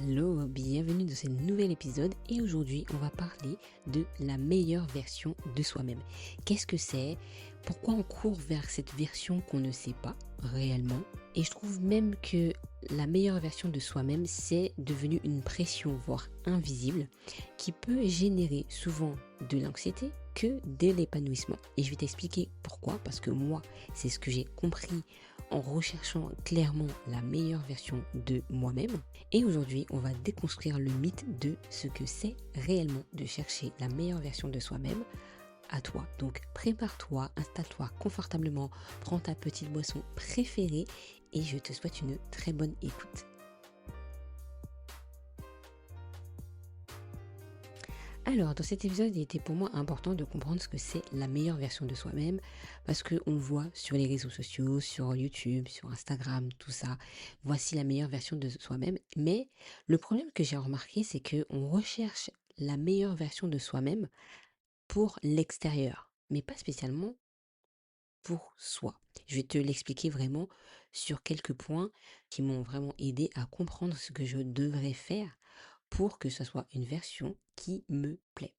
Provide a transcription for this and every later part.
Hello, bienvenue dans ce nouvel épisode et aujourd'hui on va parler de la meilleure version de soi-même. Qu'est-ce que c'est? Pourquoi on court vers cette version qu'on ne sait pas réellement? Et je trouve même que la meilleure version de soi-même c'est devenu une pression voire invisible qui peut générer souvent de l'anxiété que de l'épanouissement. Et je vais t'expliquer pourquoi, parce que moi c'est ce que j'ai compris en recherchant clairement la meilleure version de moi-même. Et aujourd'hui, on va déconstruire le mythe de ce que c'est réellement de chercher la meilleure version de soi-même à toi. Donc prépare-toi, installe-toi confortablement, prends ta petite boisson préférée et je te souhaite une très bonne écoute. Alors, dans cet épisode, il était pour moi important de comprendre ce que c'est la meilleure version de soi-même, parce qu'on voit sur les réseaux sociaux, sur YouTube, sur Instagram, tout ça, voici la meilleure version de soi-même. Mais le problème que j'ai remarqué, c'est qu'on recherche la meilleure version de soi-même pour l'extérieur, mais pas spécialement pour soi. Je vais te l'expliquer vraiment sur quelques points qui m'ont vraiment aidé à comprendre ce que je devrais faire pour que ce soit une version qui me plaît.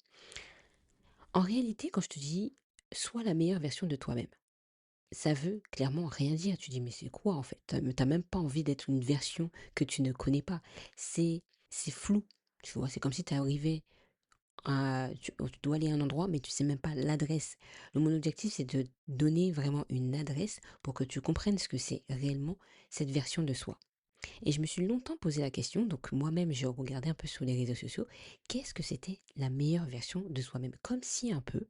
En réalité, quand je te dis sois la meilleure version de toi-même, ça veut clairement rien dire. Tu dis mais c'est quoi en fait? T'as même pas envie d'être une version que tu ne connais pas. C'est flou. Tu vois, c'est comme si tu arrivais tu dois aller à un endroit, mais tu sais même pas l'adresse. Mon objectif, c'est de donner vraiment une adresse pour que tu comprennes ce que c'est réellement cette version de soi. Et je me suis longtemps posé la question, donc moi-même, je regardais un peu sur les réseaux sociaux, qu'est-ce que c'était la meilleure version de soi-même? Comme si un peu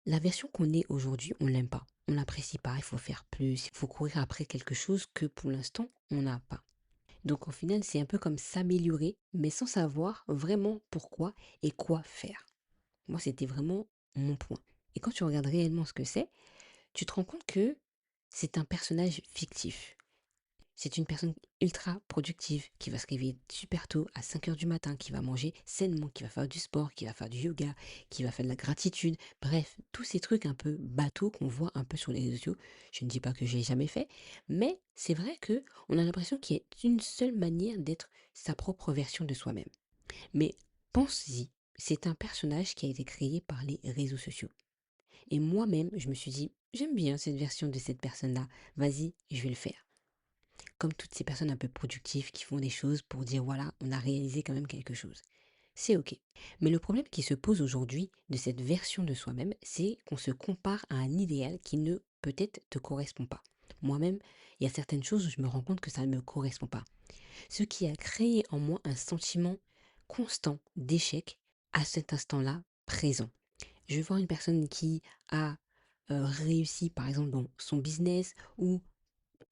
la version qu'on est aujourd'hui, on l'aime pas. On l'apprécie pas, il faut faire plus, il faut courir après quelque chose que pour l'instant, on n'a pas. Donc au final, c'est un peu comme s'améliorer, mais sans savoir vraiment pourquoi et quoi faire. Moi, c'était vraiment mon point. Et quand tu regardes réellement ce que c'est, tu te rends compte que c'est un personnage fictif. C'est une personne ultra productive qui va se réveiller super tôt à 5 heures du matin, qui va manger sainement, qui va faire du sport, qui va faire du yoga, qui va faire de la gratitude. Bref, tous ces trucs un peu bateaux qu'on voit un peu sur les réseaux sociaux. Je ne dis pas que je l'ai jamais fait, mais c'est vrai que on a l'impression qu'il y a une seule manière d'être sa propre version de soi-même. Mais pense-y, c'est un personnage qui a été créé par les réseaux sociaux. Et moi-même, je me suis dit, j'aime bien cette version de cette personne-là. Vas-y, je vais le faire. Comme toutes ces personnes un peu productives qui font des choses pour dire voilà, on a réalisé quand même quelque chose. C'est ok. Mais le problème qui se pose aujourd'hui de cette version de soi-même, c'est qu'on se compare à un idéal qui ne peut-être te correspond pas. Moi-même, il y a certaines choses où je me rends compte que ça ne me correspond pas. Ce qui a créé en moi un sentiment constant d'échec à cet instant-là présent. Je vais voir une personne qui a réussi par exemple dans son business ou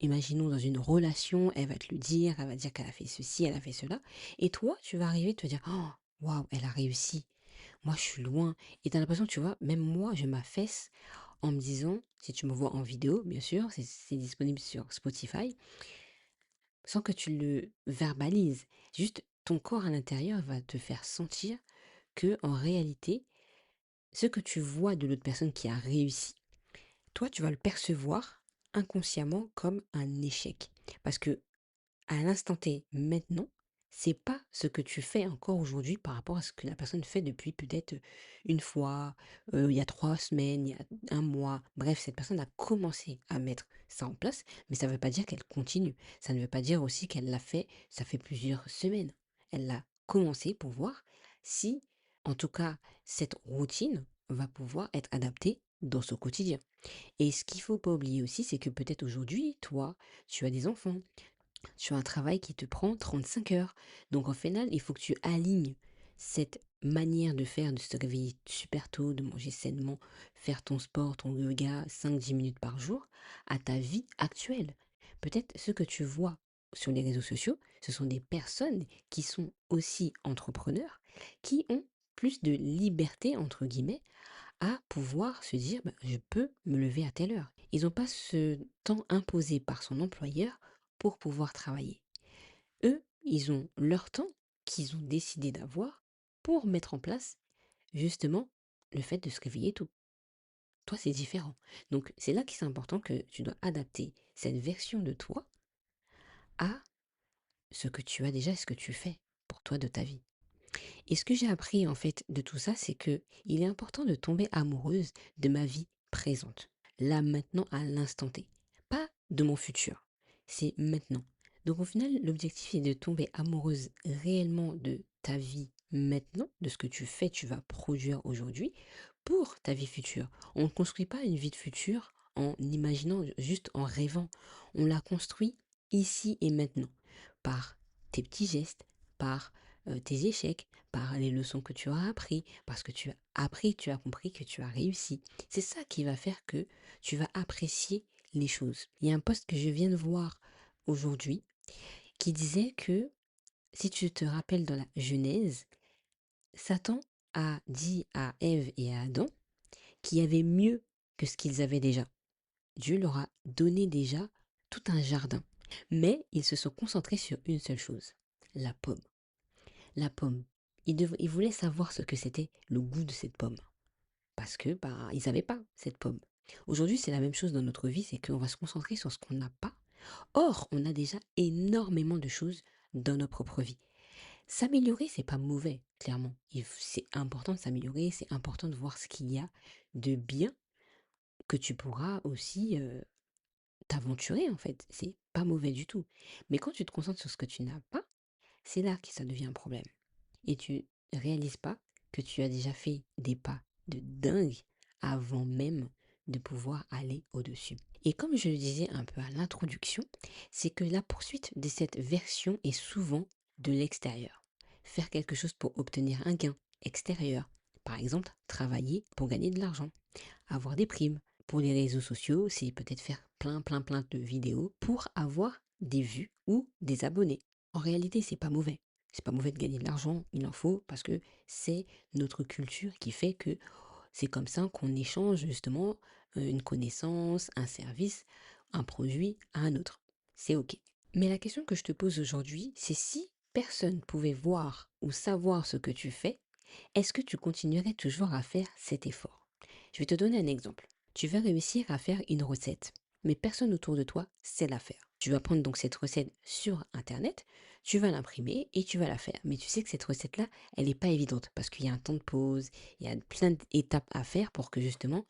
imaginons dans une relation, elle va te le dire, elle va dire qu'elle a fait ceci, elle a fait cela. Et toi, tu vas arriver te dire, oh, waouh, elle a réussi. Moi, je suis loin. Et tu as l'impression, tu vois, même moi, je m'affaisse en me disant, si tu me vois en vidéo, bien sûr, c'est disponible sur Spotify, sans que tu le verbalises. Juste, ton corps à l'intérieur va te faire sentir que, en réalité, ce que tu vois de l'autre personne qui a réussi, toi, tu vas le percevoir inconsciemment comme un échec. Parce que à l'instant T, maintenant, c'est pas ce que tu fais encore aujourd'hui par rapport à ce que la personne fait depuis peut-être une fois, il y a 3 semaines, il y a un mois. Bref, cette personne a commencé à mettre ça en place, mais ça ne veut pas dire qu'elle continue. Ça ne veut pas dire aussi qu'elle l'a fait, ça fait plusieurs semaines. Elle l'a commencé pour voir si, en tout cas, cette routine va pouvoir être adaptée dans son quotidien. Et ce qu'il faut pas oublier aussi, c'est que peut-être aujourd'hui, toi, tu as des enfants, tu as un travail qui te prend 35 heures. Donc au final, il faut que tu alignes cette manière de faire, de se réveiller super tôt, de manger sainement, faire ton sport, ton yoga 5-10 minutes par jour, à ta vie actuelle. Peut-être ce que tu vois sur les réseaux sociaux, ce sont des personnes qui sont aussi entrepreneurs, qui ont plus de liberté, entre guillemets, à pouvoir se dire, bah, je peux me lever à telle heure. Ils n'ont pas ce temps imposé par son employeur pour pouvoir travailler. Eux, ils ont leur temps qu'ils ont décidé d'avoir pour mettre en place justement le fait de se réveiller tôt. Toi, c'est différent. Donc, c'est là que c'est important que tu dois adapter cette version de toi à ce que tu as déjà et ce que tu fais. pour toi de ta vie. Et ce que j'ai appris en fait de tout ça, c'est que il est important de tomber amoureuse de ma vie présente, là maintenant à l'instant T, pas de mon futur. C'est maintenant. Donc au final, l'objectif est de tomber amoureuse réellement de ta vie maintenant, de ce que tu fais, tu vas produire aujourd'hui pour ta vie future. On ne construit pas une vie de futur en imaginant, juste en rêvant. On la construit ici et maintenant par tes petits gestes, par tes échecs, par les leçons que tu as appris, parce que tu as appris, tu as compris que tu as réussi. C'est ça qui va faire que tu vas apprécier les choses. Il y a un post que je viens de voir aujourd'hui qui disait que si tu te rappelles dans la Genèse, Satan a dit à Ève et à Adam qu'il y avait mieux que ce qu'ils avaient déjà. Dieu leur a donné déjà tout un jardin. Mais ils se sont concentrés sur une seule chose, la pomme. La pomme. Ils voulaient savoir ce que c'était le goût de cette pomme. Parce que bah, ils n'avaient pas cette pomme. Aujourd'hui, c'est la même chose dans notre vie, c'est qu'on va se concentrer sur ce qu'on n'a pas. Or, on a déjà énormément de choses dans notre propre vie. S'améliorer, c'est pas mauvais, clairement. C'est important de s'améliorer, c'est important de voir ce qu'il y a de bien que tu pourras aussi t'aventurer en fait. C'est pas mauvais du tout. Mais quand tu te concentres sur ce que tu n'as pas, c'est là que ça devient un problème. Et tu réalises pas que tu as déjà fait des pas de dingue avant même de pouvoir aller au-dessus. Et comme je le disais un peu à l'introduction, c'est que la poursuite de cette version est souvent de l'extérieur. Faire quelque chose pour obtenir un gain extérieur. Par exemple, travailler pour gagner de l'argent, avoir des primes. Pour les réseaux sociaux, c'est peut-être faire plein de vidéos pour avoir des vues ou des abonnés. En réalité, c'est pas mauvais. C'est pas mauvais de gagner de l'argent, il en faut, parce que c'est notre culture qui fait que c'est comme ça qu'on échange justement une connaissance, un service, un produit à un autre. C'est OK. Mais la question que je te pose aujourd'hui, c'est si personne pouvait voir ou savoir ce que tu fais, est-ce que tu continuerais toujours à faire cet effort? Je vais te donner un exemple. Tu vas réussir à faire une recette, mais personne autour de toi sait la faire. Tu vas prendre donc cette recette sur Internet, tu vas l'imprimer et tu vas la faire. Mais tu sais que cette recette-là, elle n'est pas évidente parce qu'il y a un temps de pause, il y a plein d'étapes à faire pour que justement,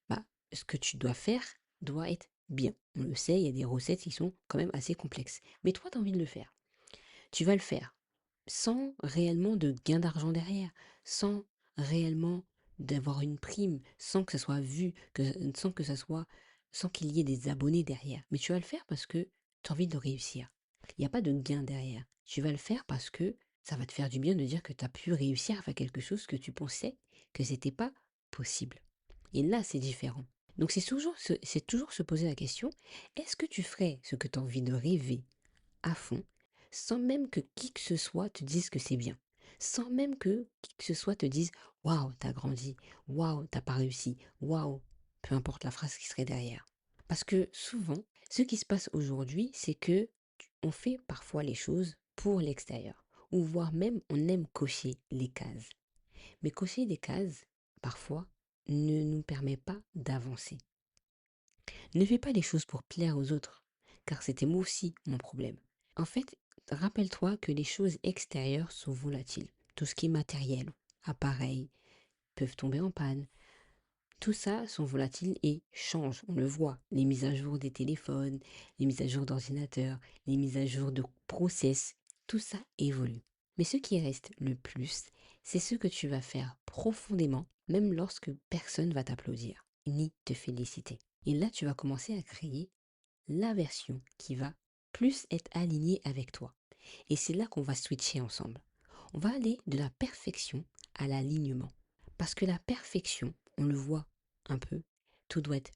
bah, ce que tu dois faire doit être bien. On le sait, il y a des recettes qui sont quand même assez complexes. Mais toi, tu as envie de le faire. Tu vas le faire sans réellement de gain d'argent derrière, sans réellement d'avoir une prime, sans que ça soit vu, sans que ça soit, sans qu'il y ait des abonnés derrière. Mais tu vas le faire parce que tu as envie de réussir. Il n'y a pas de gain derrière. Tu vas le faire parce que ça va te faire du bien de dire que tu as pu réussir à faire quelque chose que tu pensais que c'était pas possible. Et là, c'est différent. Donc c'est toujours se poser la question, est-ce que tu ferais ce que tu as envie de rêver à fond, sans même que qui que ce soit te dise que c'est bien. Sans même que qui que ce soit te dise waouh, t'as grandi, waouh, t'as pas réussi, waouh, peu importe la phrase qui serait derrière. Parce que souvent, ce qui se passe aujourd'hui, c'est que on fait parfois les choses pour l'extérieur, ou voire même on aime cocher les cases. Mais cocher des cases, parfois, ne nous permet pas d'avancer. Ne fais pas les choses pour plaire aux autres, car c'était moi aussi mon problème. En fait, rappelle-toi que les choses extérieures sont volatiles. Tout ce qui est matériel, appareils, peuvent tomber en panne. Tout ça sont volatiles et changent. On le voit. Les mises à jour des téléphones, les mises à jour d'ordinateurs, les mises à jour de process, tout ça évolue. Mais ce qui reste le plus, c'est ce que tu vas faire profondément, même lorsque personne va t'applaudir, ni te féliciter. Et là, tu vas commencer à créer la version qui va plus être alignée avec toi. Et c'est là qu'on va switcher ensemble. On va aller de la perfection à l'alignement. Parce que la perfection, on le voit un peu, tout doit être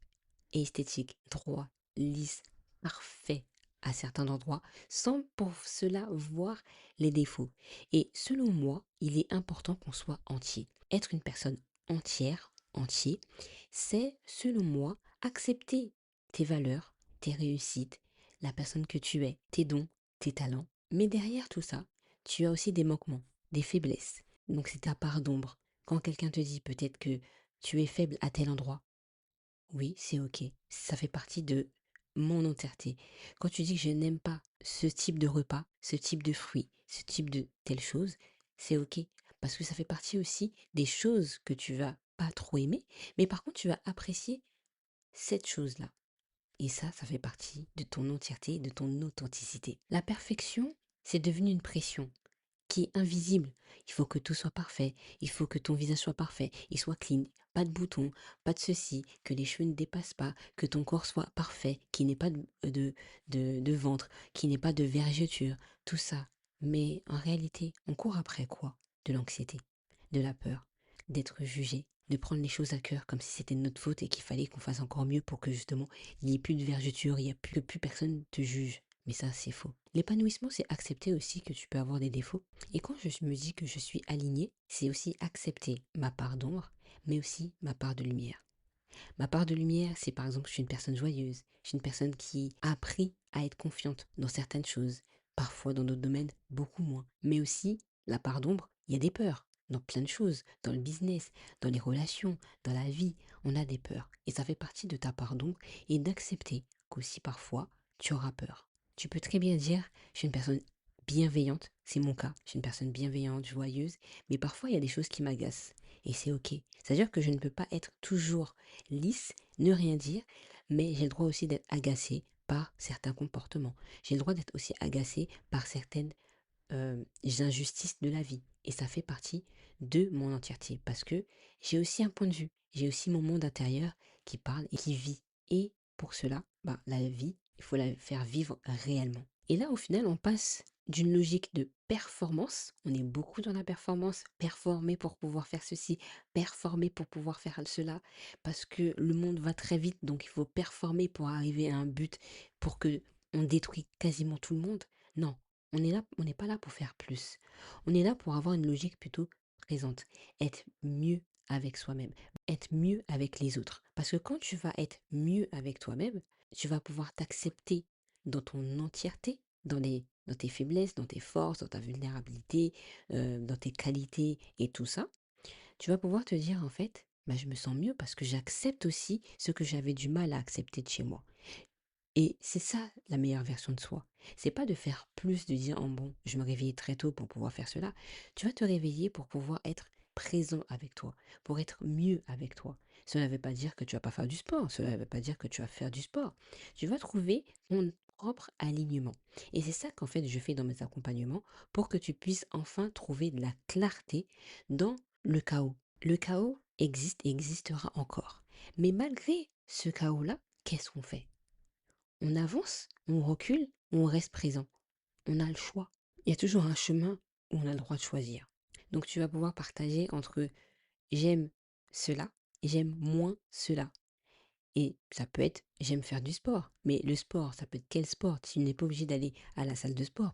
esthétique, droit, lisse, parfait à certains endroits, sans pour cela voir les défauts. Et selon moi, il est important qu'on soit entier. Être une personne entière, entier, c'est, selon moi, accepter tes valeurs, tes réussites, la personne que tu es, tes dons, tes talents. Mais derrière tout ça, tu as aussi des manquements, des faiblesses. Donc c'est ta part d'ombre. Quand quelqu'un te dit peut-être que tu es faible à tel endroit, oui, c'est OK. Ça fait partie de mon entièreté. Quand tu dis que je n'aime pas ce type de repas, ce type de fruits, ce type de telle chose, c'est OK. Parce que ça fait partie aussi des choses que tu vas pas trop aimer, mais par contre, tu vas apprécier cette chose-là. Et ça fait partie de ton entièreté, de ton authenticité. La perfection, c'est devenu une pression qui est invisible. Il faut que tout soit parfait, il faut que ton visage soit parfait, il soit clean, pas de boutons, pas de ceci, que les cheveux ne dépassent pas, que ton corps soit parfait, qu'il n'ait pas de ventre, qu'il n'ait pas de vergeture, tout ça. Mais en réalité, on court après quoi? De l'anxiété, de la peur, d'être jugé, de prendre les choses à cœur comme si c'était de notre faute et qu'il fallait qu'on fasse encore mieux pour que justement il n'y ait plus de vergeture, il n'y a plus, que plus personne te juge. Mais ça, c'est faux. L'épanouissement, c'est accepter aussi que tu peux avoir des défauts. Et quand je me dis que je suis alignée, c'est aussi accepter ma part d'ombre, mais aussi ma part de lumière. Ma part de lumière, c'est par exemple, je suis une personne joyeuse, je suis une personne qui a appris à être confiante dans certaines choses, parfois dans d'autres domaines, beaucoup moins. Mais aussi, la part d'ombre, il y a des peurs dans plein de choses, dans le business, dans les relations, dans la vie, on a des peurs. Et ça fait partie de ta part d'ombre et d'accepter qu'aussi parfois, tu auras peur. Tu peux très bien dire, je suis une personne bienveillante, c'est mon cas, je suis une personne bienveillante, joyeuse, mais parfois il y a des choses qui m'agacent. Et c'est ok. C'est-à-dire que je ne peux pas être toujours lisse, ne rien dire, mais j'ai le droit aussi d'être agacée par certains comportements. J'ai le droit d'être aussi agacée par certaines injustices de la vie. Et ça fait partie de mon entièreté parce que j'ai aussi un point de vue, j'ai aussi mon monde intérieur qui parle et qui vit. Et pour cela, bah, la vie, il faut la faire vivre réellement. Et là, au final, on passe d'une logique de performance, on est beaucoup dans la performance, performer pour pouvoir faire ceci, performer pour pouvoir faire cela, parce que le monde va très vite, donc il faut performer pour arriver à un but, pour que on détruit quasiment tout le monde. Non, on est là, on n'est pas là pour faire plus. On est là pour avoir une logique plutôt présente, être mieux avec soi-même, être mieux avec les autres. Parce que quand tu vas être mieux avec toi-même, tu vas pouvoir t'accepter dans ton entièreté, dans tes faiblesses, dans tes forces, dans ta vulnérabilité, dans tes qualités et tout ça. Tu vas pouvoir te dire en fait, bah, je me sens mieux parce que j'accepte aussi ce que j'avais du mal à accepter de chez moi. Et c'est ça la meilleure version de soi. C'est pas de faire plus, de dire, oh bon, je me réveillais très tôt pour pouvoir faire cela. Tu vas te réveiller pour pouvoir être présent avec toi, pour être mieux avec toi. Cela ne veut pas dire que tu vas pas faire du sport, cela ne veut pas dire que tu vas faire du sport. Tu vas trouver ton propre alignement. Et c'est ça qu'en fait je fais dans mes accompagnements pour que tu puisses enfin trouver de la clarté dans le chaos. Le chaos existe et existera encore. Mais malgré ce chaos-là, qu'est-ce qu'on fait? On avance, on recule, on reste présent. On a le choix. Il y a toujours un chemin où on a le droit de choisir. Donc tu vas pouvoir partager entre j'aime cela et j'aime moins cela. Et ça peut être j'aime faire du sport. Mais le sport, ça peut être quel sport? Tu n'es pas obligé d'aller à la salle de sport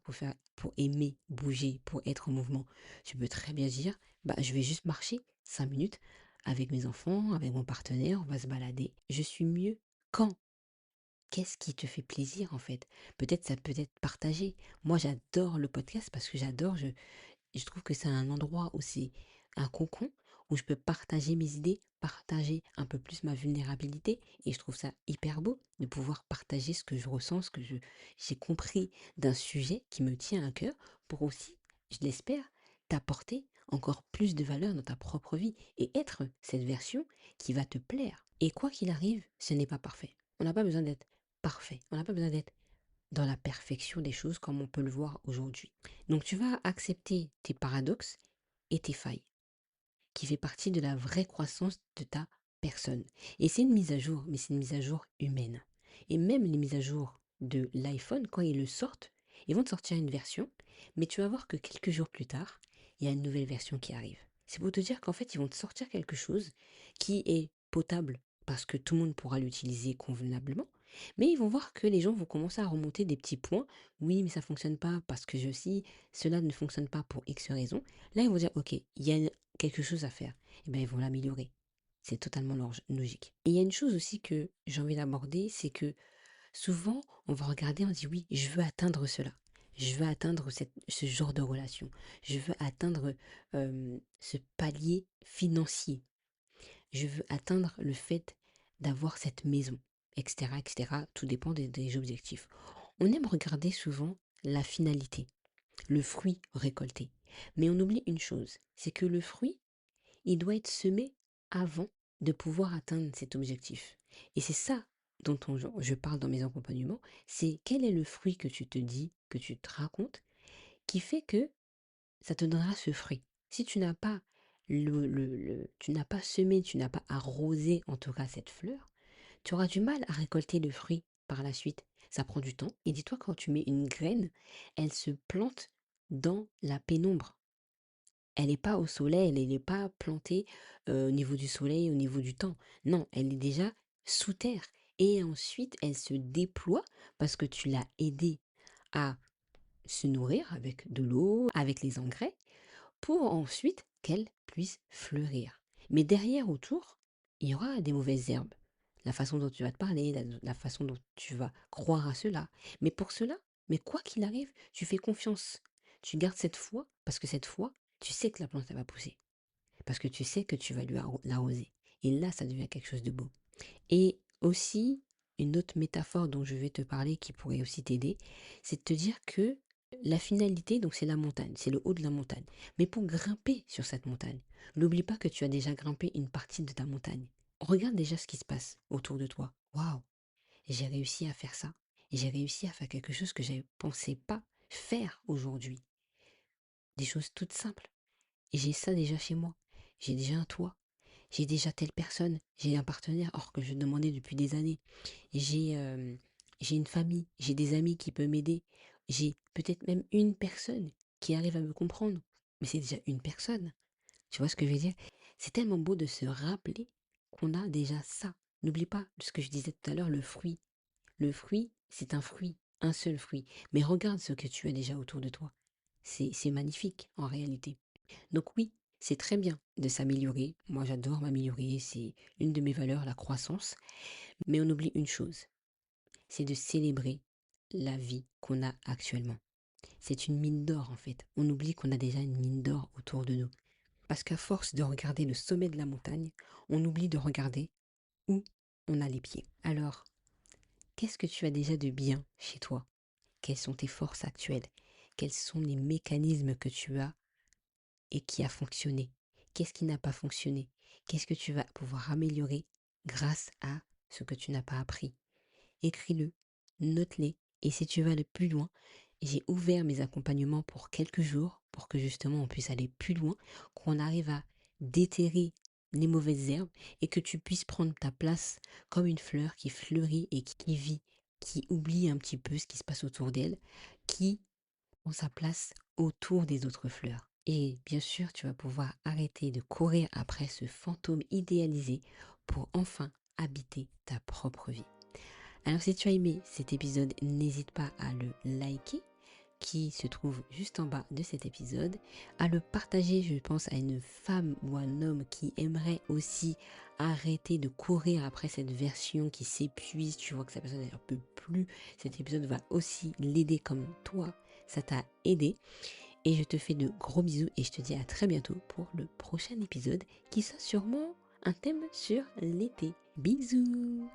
pour aimer bouger, pour être en mouvement. Tu peux très bien dire, bah, je vais juste marcher 5 minutes avec mes enfants, avec mon partenaire, on va se balader. Je suis mieux quand? Qu'est-ce qui te fait plaisir en fait? Peut-être ça peut être partagé. Moi j'adore le podcast parce que je trouve que c'est un endroit où c'est un cocon où je peux partager mes idées, partager un peu plus ma vulnérabilité et je trouve ça hyper beau de pouvoir partager ce que je ressens, j'ai compris d'un sujet qui me tient à cœur pour aussi, je l'espère, t'apporter encore plus de valeur dans ta propre vie et être cette version qui va te plaire. Et quoi qu'il arrive, ce n'est pas parfait. On n'a pas besoin d'être parfait. On n'a pas besoin d'être dans la perfection des choses comme on peut le voir aujourd'hui. Donc tu vas accepter tes paradoxes et tes failles, qui fait partie de la vraie croissance de ta personne. Et c'est une mise à jour, mais c'est une mise à jour humaine. Et même les mises à jour de l'iPhone, quand ils le sortent, ils vont te sortir une version, mais tu vas voir que quelques jours plus tard, il y a une nouvelle version qui arrive. C'est pour te dire qu'en fait, ils vont te sortir quelque chose qui est potable parce que tout le monde pourra l'utiliser convenablement, mais ils vont voir que les gens vont commencer à remonter des petits points. Oui, mais ça fonctionne pas parce que cela ne fonctionne pas pour X raison. Là, ils vont dire, ok, il y a quelque chose à faire. Et bien, ils vont l'améliorer. C'est totalement logique. Et il y a une chose aussi que j'ai envie d'aborder, c'est que souvent, on va regarder, on dit oui, je veux atteindre cela. Je veux atteindre ce genre de relation. Je veux atteindre ce palier financier. Je veux atteindre le fait d'avoir cette maison, etc., etc. Tout dépend des objectifs. On aime regarder souvent la finalité. le fruit récolté. Mais on oublie une chose, c'est que le fruit, il doit être semé avant de pouvoir atteindre cet objectif. Et c'est ça dont je parle dans mes accompagnements, c'est quel est le fruit que tu te dis, que tu te racontes, qui fait que ça te donnera ce fruit. Si tu n'as pas tu n'as pas semé, tu n'as pas arrosé en tout cas cette fleur, tu auras du mal à récolter le fruit par la suite. Ça prend du temps. Et dis-toi, quand tu mets une graine, elle se plante dans la pénombre. Elle n'est pas au soleil, elle n'est pas plantée au niveau du soleil, au niveau du temps. Non, elle est déjà sous terre. Et ensuite, elle se déploie parce que tu l'as aidée à se nourrir avec de l'eau, avec les engrais, pour ensuite qu'elle puisse fleurir. Mais derrière, autour, il y aura des mauvaises herbes. La façon dont tu vas te parler, la façon dont tu vas croire à cela. Mais pour cela, mais quoi qu'il arrive, tu fais confiance. Tu gardes cette foi, parce que cette foi, tu sais que la plante elle va pousser. Parce que tu sais que tu vas lui l'arroser. Et là, ça devient quelque chose de beau. Et aussi, une autre métaphore dont je vais te parler qui pourrait aussi t'aider, c'est de te dire que la finalité, donc c'est la montagne, c'est le haut de la montagne. Mais pour grimper sur cette montagne, n'oublie pas que tu as déjà grimpé une partie de ta montagne. Regarde déjà ce qui se passe autour de toi. Waouh, j'ai réussi à faire ça. Et j'ai réussi à faire quelque chose que je ne pensais pas faire aujourd'hui. Des choses toutes simples. Et j'ai ça déjà chez moi. J'ai déjà un toit. J'ai déjà telle personne. J'ai un partenaire, or que je demandais depuis des années. J'ai j'ai une famille. J'ai des amis qui peuvent m'aider. J'ai peut-être même une personne qui arrive à me comprendre. Mais c'est déjà une personne. Tu vois ce que je veux dire? C'est tellement beau de se rappeler qu'on a déjà ça. N'oublie pas ce que je disais tout à l'heure, le fruit. Le fruit, c'est un fruit, un seul fruit. Mais regarde ce que tu as déjà autour de toi. C'est magnifique en réalité. Donc oui, c'est très bien de s'améliorer. Moi, j'adore m'améliorer. C'est une de mes valeurs, la croissance. Mais on oublie une chose, c'est de célébrer la vie qu'on a actuellement. C'est une mine d'or en fait. On oublie qu'on a déjà une mine d'or autour de nous. Parce qu'à force de regarder le sommet de la montagne, on oublie de regarder où on a les pieds. Alors, qu'est-ce que tu as déjà de bien chez toi? Quelles sont tes forces actuelles? Quels sont les mécanismes que tu as et qui a fonctionné? Qu'est-ce qui n'a pas fonctionné? Qu'est-ce que tu vas pouvoir améliorer grâce à ce que tu n'as pas appris? Écris-le, note-les, et si tu veux aller plus loin, j'ai ouvert mes accompagnements pour quelques jours pour que justement on puisse aller plus loin, qu'on arrive à déterrer les mauvaises herbes et que tu puisses prendre ta place comme une fleur qui fleurit et qui vit, qui oublie un petit peu ce qui se passe autour d'elle, qui prend sa place autour des autres fleurs. Et bien sûr, tu vas pouvoir arrêter de courir après ce fantôme idéalisé pour enfin habiter ta propre vie. Alors si tu as aimé cet épisode, n'hésite pas à le liker qui se trouve juste en bas de cet épisode, à le partager, je pense, à une femme ou un homme qui aimerait aussi arrêter de courir après cette version qui s'épuise, tu vois que sa personne ne peut plus, cet épisode va aussi l'aider comme toi, ça t'a aidé. Et je te fais de gros bisous et je te dis à très bientôt pour le prochain épisode qui sera sûrement un thème sur l'été. Bisous!